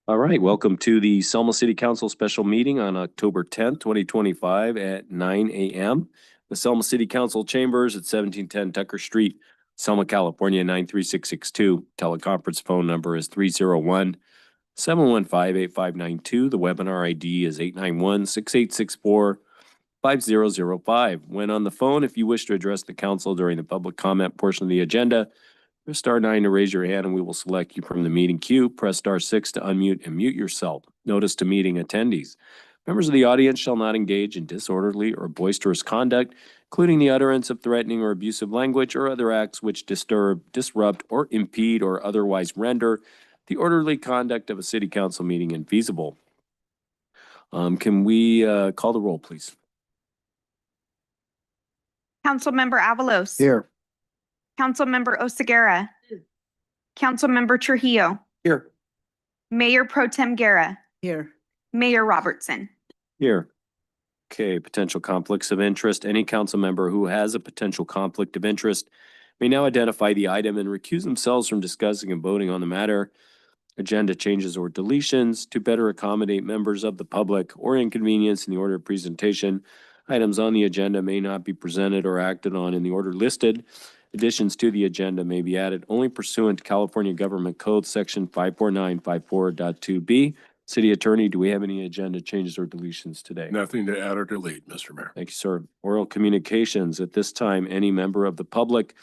All right, welcome to the Selma City Council special meeting on October 10th, 2025 at 9 a.m. The Selma City Council chambers at 1710 Tucker Street, Selma, California 93662. Teleconference phone number is 301-715-8592. The webinar ID is 891-6864-5005. When on the phone, if you wish to address the council during the public comment portion of the agenda, press star 9 to raise your hand and we will select you from the meeting queue. Press star 6 to unmute and mute yourself. Notice to meeting attendees. Members of the audience shall not engage in disorderly or boisterous conduct, including the utterance of threatening or abusive language or other acts which disturb, disrupt, or impede or otherwise render the orderly conduct of a city council meeting infeasible. Can we call the roll, please? Councilmember Avalos. Here. Councilmember Oseguera. Councilmember Trujillo. Here. Mayor Pro Tem Guerra. Here. Mayor Robertson. Here. Okay, potential conflicts of interest. Any council member who has a potential conflict of interest may now identify the item and recuse themselves from discussing and voting on the matter. Agenda changes or deletions to better accommodate members of the public or inconvenience in the order of presentation. Items on the agenda may not be presented or acted on in the order listed. Additions to the agenda may be added only pursuant to California Government Code Section 54954.2B. City Attorney, do we have any agenda changes or deletions today? Nothing to add or delete, Mr. Mayor. Thank you, sir. Oral communications. At this time, any member of the public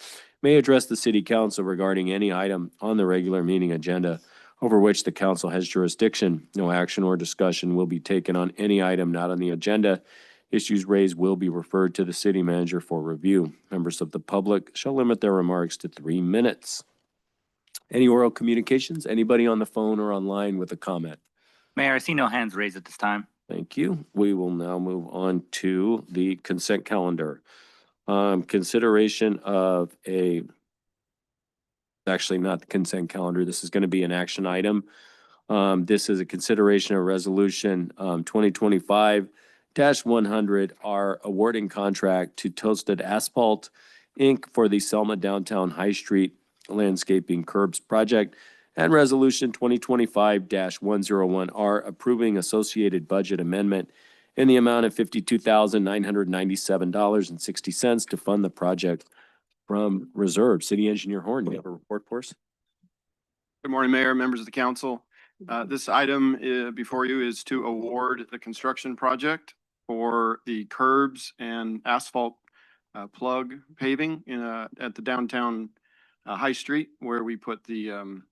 may address the City Council regarding any item on the regular meeting agenda over which the council has jurisdiction. No action or discussion will be taken on any item not on the agenda. Issues raised will be referred to the city manager for review. Members of the public shall limit their remarks to 3 minutes. Any oral communications? Anybody on the phone or online with a comment? Mayor, I see no hands raised at this time. Thank you. We will now move on to the consent calendar. Consideration of actually not the consent calendar. This is going to be an action item. This is a consideration of resolution 2025-100, our awarding contract to Toasted Asphalt Inc. for the Selma Downtown High Street Landscaping Curbs Project, and resolution 2025-101R approving associated budget amendment in the amount of $52,997.60 to fund the project from reserve. City Engineer Horn, do you have a report for us? Good morning, Mayor, members of the council. This item before you is to award the construction project for the curbs and asphalt plug paving at the downtown High Street, where we put the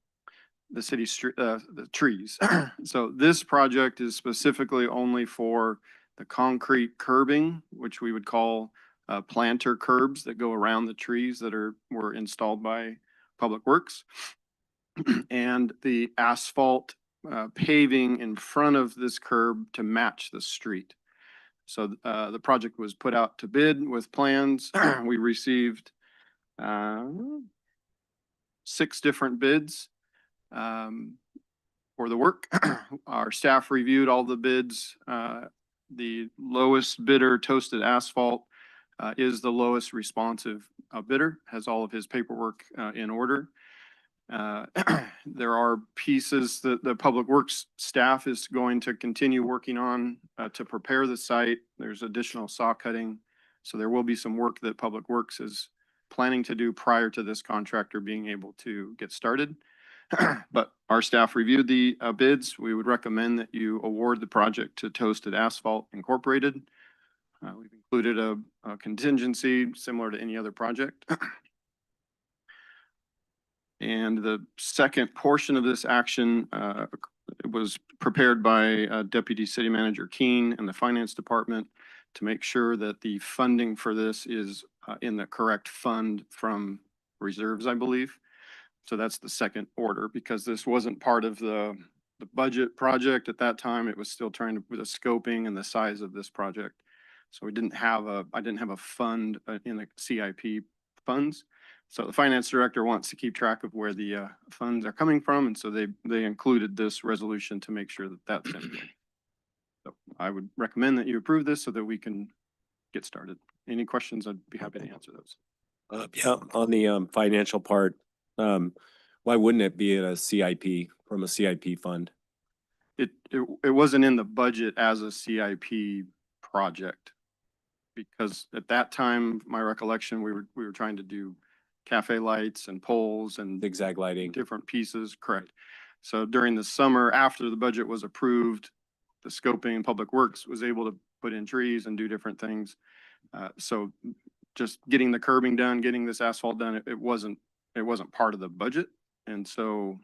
city street, the trees. So this project is specifically only for the concrete curbing, which we would call planter curbs that go around the trees that were installed by Public Works, and the asphalt paving in front of this curb to match the street. So the project was put out to bid with plans. We received 6 different bids for the work. Our staff reviewed all the bids. The lowest bidder, Toasted Asphalt, is the lowest responsive bidder, has all of his paperwork in order. There are pieces that the Public Works staff is going to continue working on to prepare the site. There's additional saw cutting. So there will be some work that Public Works is planning to do prior to this contractor being able to get started. But our staff reviewed the bids. We would recommend that you award the project to Toasted Asphalt Incorporated. We've included a contingency similar to any other project. And the second portion of this action was prepared by Deputy City Manager Keene and the Finance Department to make sure that the funding for this is in the correct fund from reserves, I believe. So that's the second order, because this wasn't part of the budget project at that time. It was still trying to with the scoping and the size of this project. So I didn't have a fund in the CIP funds. So the finance director wants to keep track of where the funds are coming from, and so they included this resolution to make sure that that's in place. So I would recommend that you approve this so that we can get started. Any questions? I'd be happy to answer those. Yeah, on the financial part, why wouldn't it be a CIP from a CIP fund? it wasn't in the budget as a CIP project. Because at that time, my recollection, we were trying to do cafe lights and poles and Zigzag lighting. different pieces, correct. So during the summer, after the budget was approved, the scoping and public works was able to put in trees and do different things. So just getting the curbing done, getting this asphalt done, it wasn't part of the budget. And so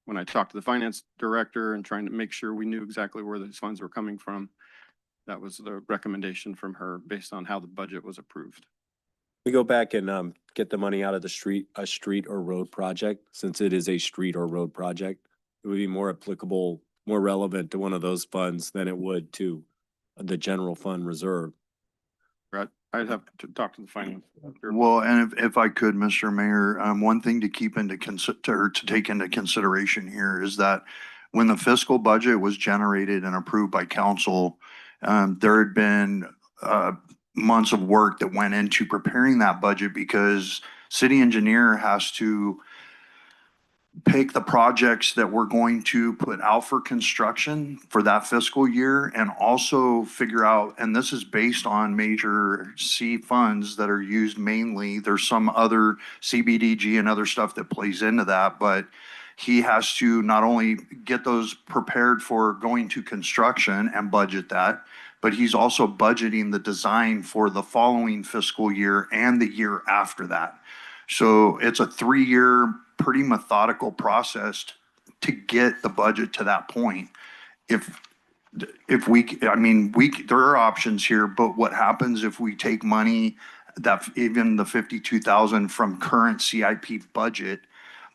when I talked to the finance director and trying to make sure we knew exactly where these funds were coming from, that was the recommendation from her based on how the budget was approved. We go back and get the money out of a street or road project, since it is a street or road project. It would be more applicable, more relevant to one of those funds than it would to the general fund reserve. Right? I'd have to talk to the finance director. Well, and if I could, Mr. Mayor, one thing to keep into to take into consideration here is that when the fiscal budget was generated and approved by council, there had been months of work that went into preparing that budget because city engineer has to pick the projects that we're going to put out for construction for that fiscal year and also figure out, and this is based on Measure C funds that are used mainly. There's some other CBDG and other stuff that plays into that, but he has to not only get those prepared for going to construction and budget that, but he's also budgeting the design for the following fiscal year and the year after that. So it's a 3-year, pretty methodical process to get the budget to that point. If I mean, there are options here, but what happens if we take money that even the 52,000 from current CIP budget,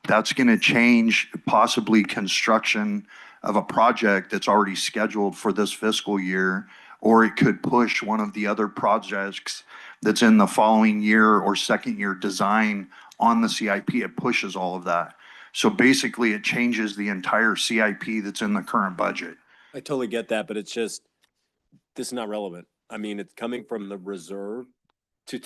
that's going to change possibly construction of a project that's already scheduled for this fiscal year, or it could push one of the other projects that's in the following year or second year design on the CIP. It pushes all of that. So basically it changes the entire CIP that's in the current budget. I totally get that, but it's just, this is not relevant. I mean, it's coming from the reserve to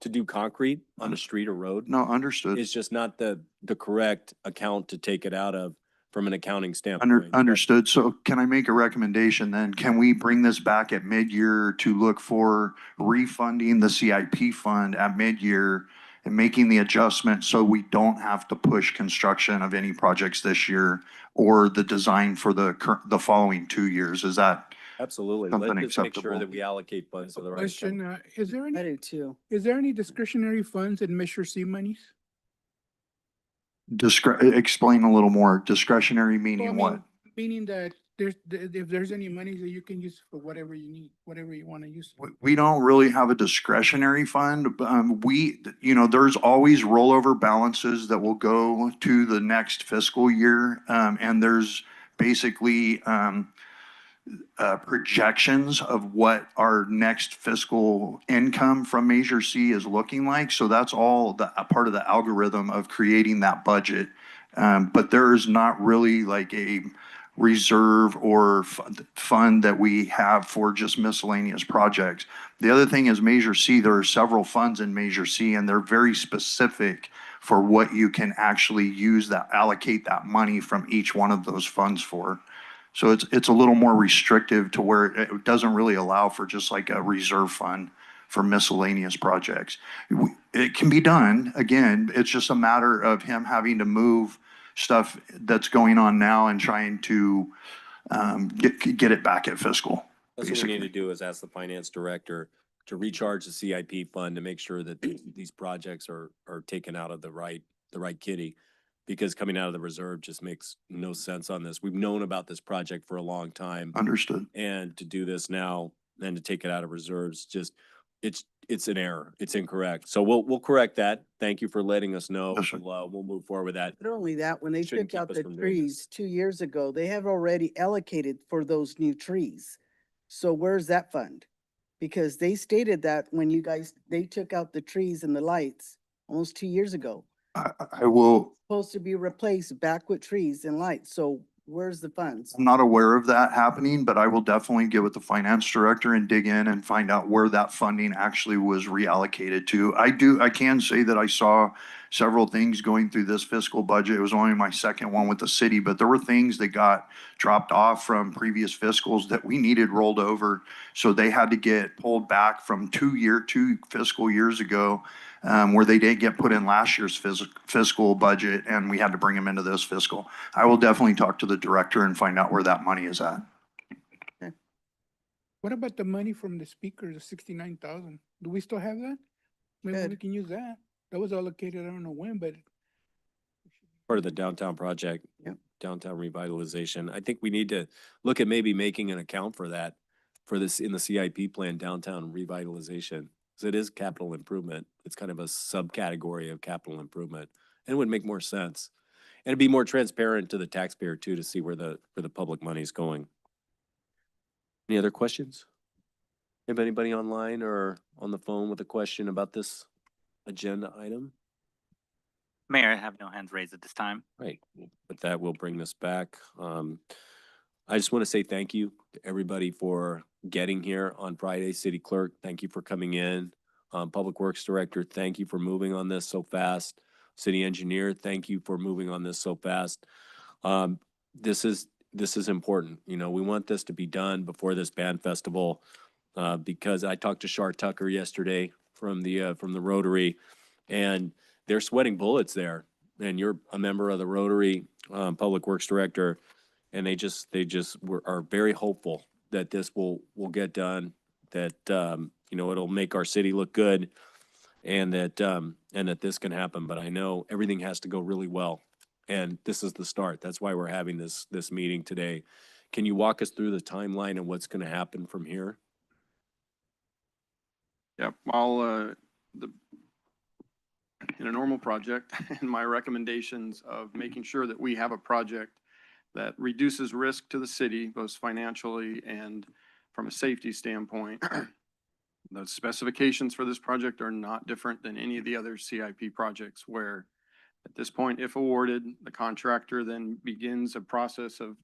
do concrete on a street or road. No, understood. It's just not the correct account to take it out of from an accounting standpoint. Understood. So can I make a recommendation then? Can we bring this back at mid-year to look for refunding the CIP fund at mid-year and making the adjustment so we don't have to push construction of any projects this year or the design for the following 2 years? Is that Absolutely. something Let's just make sure acceptable? that we allocate funds to the right. Question, is there I any, do too. is there any discretionary funds in Measure C monies? explain a little more? Discretionary Well, I meaning mean, what? Meaning that if there's any monies that you can use for whatever you need, whatever you want to use. We don't really have a discretionary fund. There's always rollover balances that will go to the next fiscal year. And there's basically projections of what our next fiscal income from Measure C is looking like. So that's all a part of the algorithm of creating that budget. But there is not really like a reserve or fund that we have for just miscellaneous projects. The other thing is Measure C, there are several funds in Measure C and they're very specific for what you can actually use that, allocate that money from each one of those funds for. So it's a little more restrictive to where it doesn't really allow for just like a reserve fund for miscellaneous projects. It can be done. Again, it's just a matter of him having to move stuff that's going on now and trying to get it back at fiscal. That's what we need to do is ask the finance director to recharge the CIP fund to make sure that these projects are taken out of the right kitty. Because coming out of the reserve just makes no sense on this. We've known about this project for a long time. Understood. And to do this now and to take it out of reserves, just, it's an error. It's incorrect. So we'll correct that. Thank you for letting us know. Yes, sir. We'll move forward with that. Not only that, when they Shouldn't took keep out us the from doing trees 2 years ago, they have already allocated for those new trees. So where's that fund? Because they stated that when they took out the trees and the lights almost 2 years ago, I will, supposed to be replaced back with trees and lights. So Where's the funds? I'm not aware of that happening, but I will definitely get with the finance director and dig in and find out where that funding actually was reallocated to. I can say that I saw several things going through this fiscal budget. It was only my second one with the city, but there were things that got dropped off from previous fiscals that we needed rolled over. So they had to get pulled back from two fiscal years ago, where they didn't get put in last year's fiscal budget, and we had to bring them into this fiscal. I will definitely talk to the director and find out where that money is at. What about the money from the speakers, the 69,000? Do we still have that? Maybe we Good. can use that. That was allocated, I don't know when, but Part of the downtown project. Yep. Downtown revitalization. I think we need to look at maybe making an account for that, for this in the CIP plan, downtown revitalization. Because it is capital improvement. It's kind of a subcategory of capital improvement. And it would make more sense. And it'd be more transparent to the taxpayer too, to see where the public money is going. Any other questions? Anybody online or on the phone with a question about this agenda item? Mayor, I have no hands raised at this time. Right. With that, we'll bring this back. I just want to say thank you to everybody for getting here on Friday. City Clerk, thank you for coming in. Public Works Director, thank you for moving on this so fast. City Engineer, thank you for moving on this so fast. This is important. You know, we want this to be done before this band festival, because I talked to Shar Tucker yesterday from the Rotary, and they're sweating bullets there. And you're a member of the Rotary, Public Works Director, and they just are very hopeful that this will get done, that you know, it'll make our city look good, and that this can happen. But I know everything has to go really well, and this is the start. That's why we're having this meeting today. Can you walk us through the timeline and what's going to happen from here? Yeah, in a normal project, and my recommendations of making sure that we have a project that reduces risk to the city, both financially and from a safety standpoint. The specifications for this project are not different than any of the other CIP projects, where at this point, if awarded, the contractor then begins a process of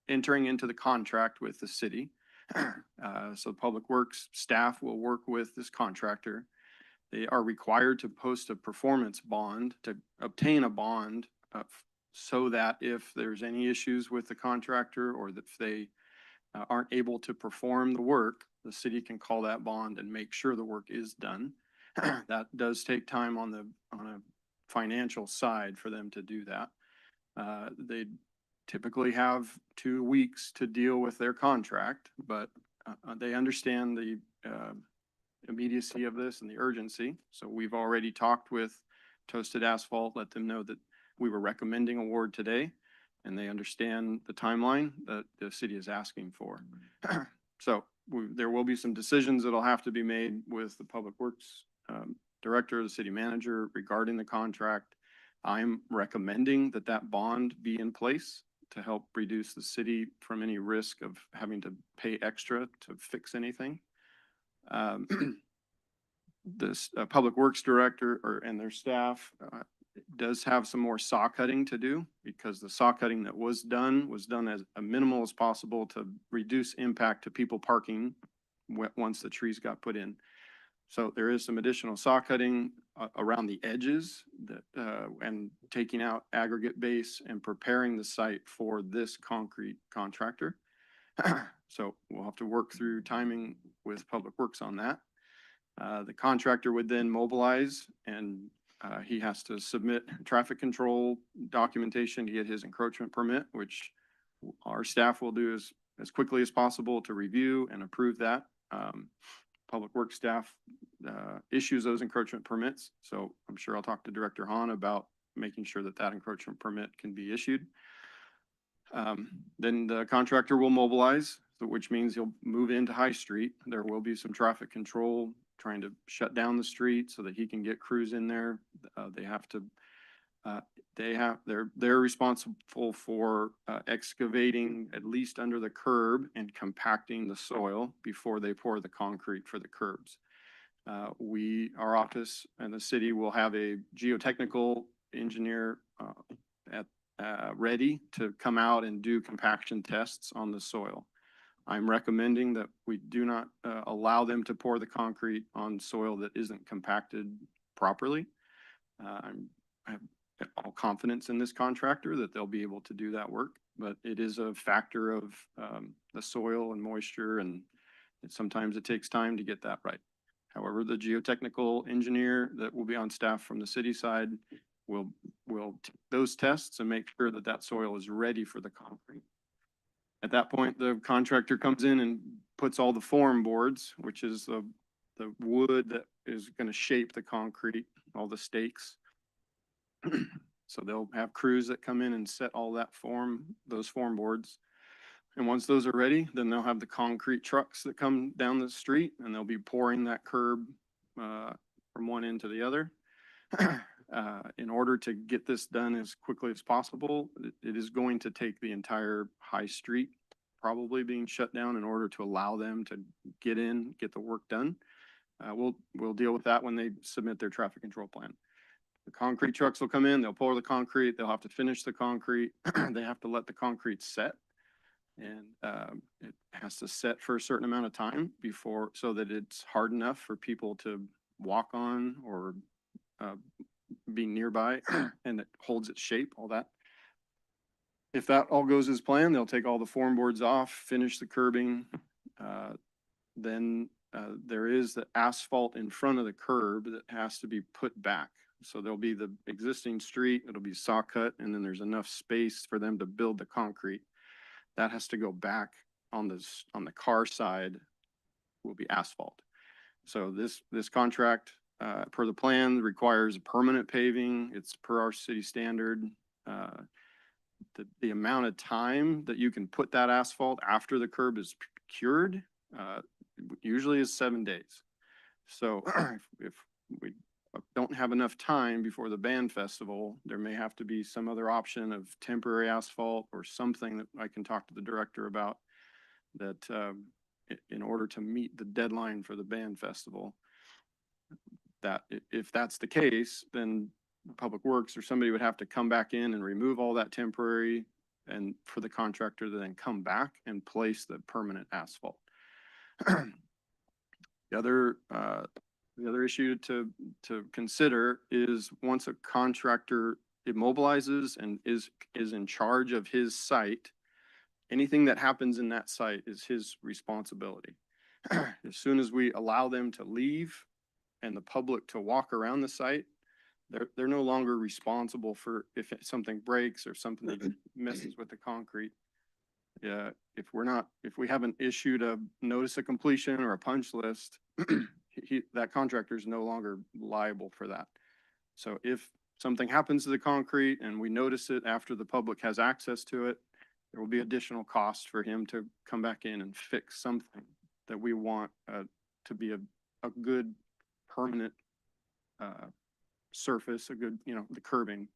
entering into the contract with the city. So Public Works staff will work with this contractor. They are required to post a performance bond to obtain a bond, so that if there's any issues with the contractor, or that if they aren't able to perform the work, the city can call that bond and make sure the work is done. That does take time on a financial side for them to do that. They typically have 2 weeks to deal with their contract, but they understand the immediacy of this and the urgency. So we've already talked with Toasted Asphalt, let them know that we were recommending award today, and they understand the timeline that the city is asking for. So there will be some decisions that'll have to be made with the Public Works Director, the city manager, regarding the contract. I'm recommending that bond be in place to help reduce the city from any risk of having to pay extra to fix anything. This Public Works Director and their staff does have some more saw cutting to do, because the saw cutting that was done as a minimal as possible to reduce impact to people parking once the trees got put in. So there is some additional saw cutting around the edges and taking out aggregate base and preparing the site for this concrete contractor. So we'll have to work through timing with Public Works on that. The contractor would then mobilize, and he has to submit traffic control documentation to get his encroachment permit, which our staff will do as quickly as possible to review and approve that. Public Works staff issues those encroachment permits. So I'm sure I'll talk to Director Hahn about making sure that encroachment permit can be issued. Then the contractor will mobilize, which means he'll move into High Street. There will be some traffic control, trying to shut down the street so that he can get crews in there. They're responsible for excavating at least under the curb and compacting the soil before they pour the concrete for the curbs. Our office and the city will have a geotechnical engineer ready to come out and do compaction tests on the soil. I'm recommending that we do not allow them to pour the concrete on soil that isn't compacted properly. I have all confidence in this contractor that they'll be able to do that work, but it is a factor of the soil and moisture, and sometimes it takes time to get that right. However, the geotechnical engineer that will be on staff from the city side will take those tests and make sure that that soil is ready for the concrete. At that point, the contractor comes in and puts all the form boards, which is the wood that is going to shape the concrete, all the stakes. So they'll have crews that come in and set all those form boards. And once those are ready, then they'll have the concrete trucks that come down the street and they'll be pouring that curb from one end to the other. In order to get this done as quickly as possible, it is going to take the entire high street probably being shut down in order to allow them to get the work done. We'll deal with that when they submit their traffic control plan. The concrete trucks will come in, they'll pour the concrete, they'll have to finish the concrete. They have to let the concrete set. And it has to set for a certain amount of time so that it's hard enough for people to walk on or be nearby and it holds its shape, all that. If that all goes as planned, they'll take all the form boards off, finish the curbing. Then there is the asphalt in front of the curb that has to be put back. So there'll be the existing street, it'll be saw cut, and then there's enough space for them to build the concrete. That has to go back on the car side will be asphalt. So this contract, per the plan, requires permanent paving. It's per our city standard. The amount of time that you can put that asphalt after the curb is cured, usually is 7 days. So if we don't have enough time before the band festival, there may have to be some other option of temporary asphalt or something that I can talk to the director about that in order to meet the deadline for the band festival. That if that's the case, then Public Works or somebody would have to come back in and remove all that temporary and for the contractor to then come back and place the permanent asphalt. The other issue to consider is once a contractor immobilizes and is in charge of his site, anything that happens in that site is his responsibility. As soon as we allow them to leave and the public to walk around the site, they're no longer responsible for if something breaks or something messes with the concrete. Yeah, if we haven't issued a notice of completion or a punch list, that contractor is no longer liable for that. So if something happens to the concrete and we notice it after the public has access to it, there will be additional cost for him to come back in and fix something that we want to be a good permanent surface, a good, the curbing.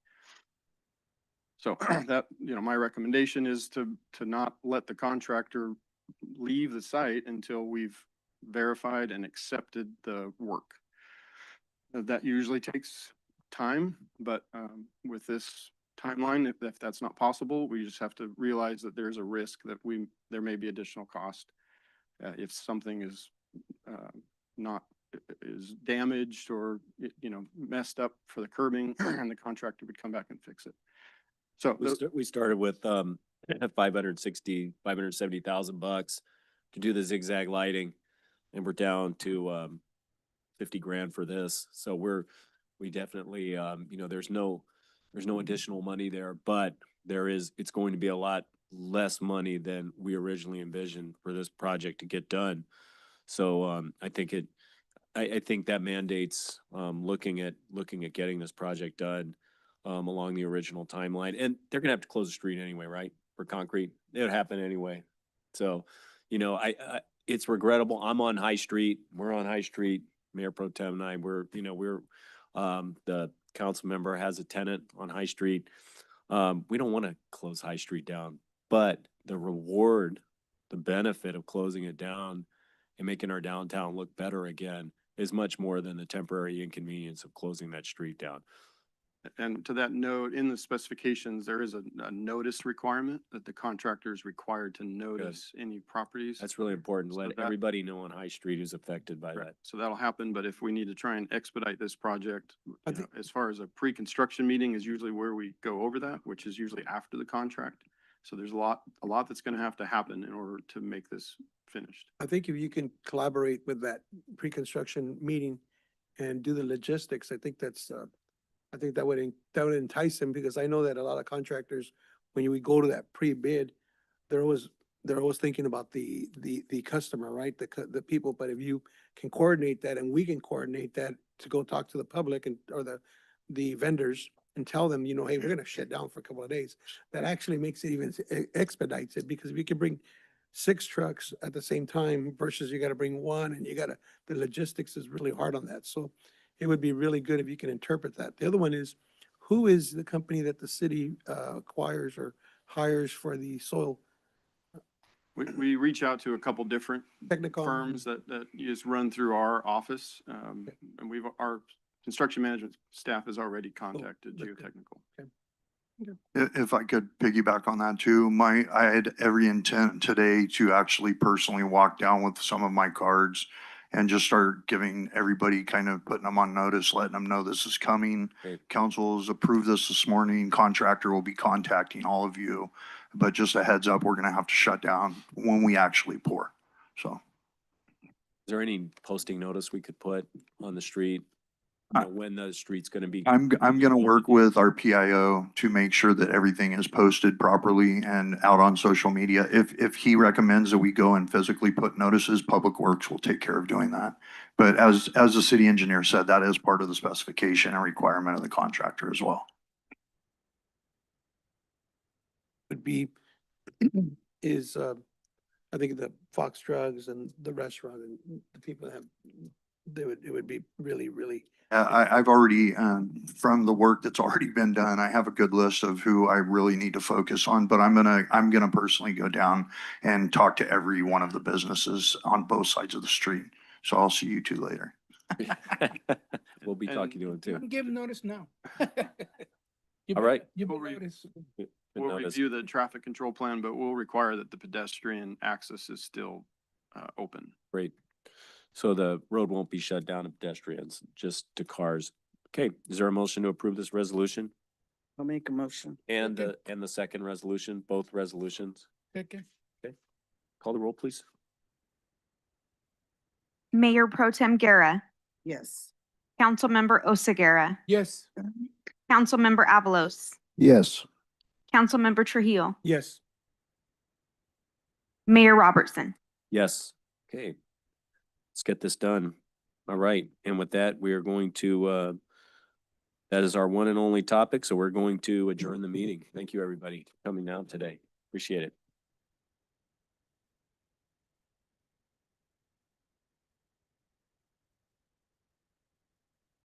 So that, my recommendation is to not let the contractor leave the site until we've verified and accepted the work. That usually takes time, but with this timeline, if that's not possible, we just have to realize that there's a risk that there may be additional cost if something is is damaged or messed up for the curbing, and the contractor would come back and fix it. So We started with $570,000 to do the zigzag lighting, and we're down to 50 grand for this. So we definitely there's no additional money there, but it's going to be a lot less money than we originally envisioned for this project to get done. So I think that mandates looking at getting this project done along the original timeline. And they're gonna have to close the street anyway, right? For concrete. It would happen anyway. So, it's regrettable. I'm on High Street. We're on High Street. Mayor Pro Tem and I, the council member has a tenant on High Street. We don't want to close High Street down, but the benefit of closing it down and making our downtown look better again is much more than the temporary inconvenience of closing that street down. And to that note, in the specifications, there is a notice requirement that the contractor is required to notice any properties. That's really important. So Let that- everybody know on High Street who's affected by Right. that. So that'll happen, but if we need to try and expedite this project, I you know, think- as far as a pre-construction meeting is usually where we go over that, which is usually after the contract. So there's a lot that's gonna have to happen in order to make this finished. I think if you can collaborate with that pre-construction meeting and do the logistics, I think I think that would entice them, because I know that a lot of contractors, when we go to that pre-bid, they're always thinking about the customer, right? The people, but if you can coordinate that and we can coordinate that to go talk to the public or the vendors and tell them, you know, hey, we're gonna shut down for a couple of days, that actually makes it even expedites it, because if you can bring 6 trucks at the same time versus you gotta bring one, and the logistics is really hard on that. So it would be really good if you can interpret that. The other one is, who is the company that the city acquires or hires for the soil We reach out to a couple different technical? firms that is run through our office. And our construction management staff has already contacted that's good. geotechnical. If I could piggyback on that too, I had every intent today to actually personally walk down with some of my cards and just start giving everybody, kind of putting them on notice, letting them know this is coming. Great. Council's approved this morning. Contractor will be contacting all of you. But just a heads up, we're gonna have to shut down when we actually pour. So Is there any posting notice we could put on the street? You know, when the street's gonna be? I'm gonna work with our PIO to make sure that everything is posted properly and out on social media. If he recommends that we go and physically put notices, Public Works will take care of doing that. But as the city engineer said, that is part of the specification and requirement of the contractor as well. Would be, is, I think the Fox Drugs and the restaurant and the people that have, it would be really, really. I've already, from the work that's already been done, I have a good list of who I really need to focus on, but I'm gonna personally go down and talk to every one of the businesses on both sides of the street. So I'll see you two later. We'll be talking to him too. Give notice now. All right. Give We'll re- notice. Good We'll notice. review the traffic control plan, but we'll require that the pedestrian access is still open. Great. So the road won't be shut down to pedestrians, just to cars. Okay, is there a motion to approve this resolution? I'll make a motion. And the second resolution, both resolutions? Okay. Call the roll, please. Mayor Pro Tem Guerra, Yes. Councilmember Oseguera, Yes. Councilmember Avalos, Yes. Councilmember Trujillo, Yes. Mayor Robertson. Yes. Okay. Let's get this done. All right. And with that, we are going to, that is our one and only topic. So we're going to adjourn the meeting. Thank you, everybody, for coming out today. Appreciate it.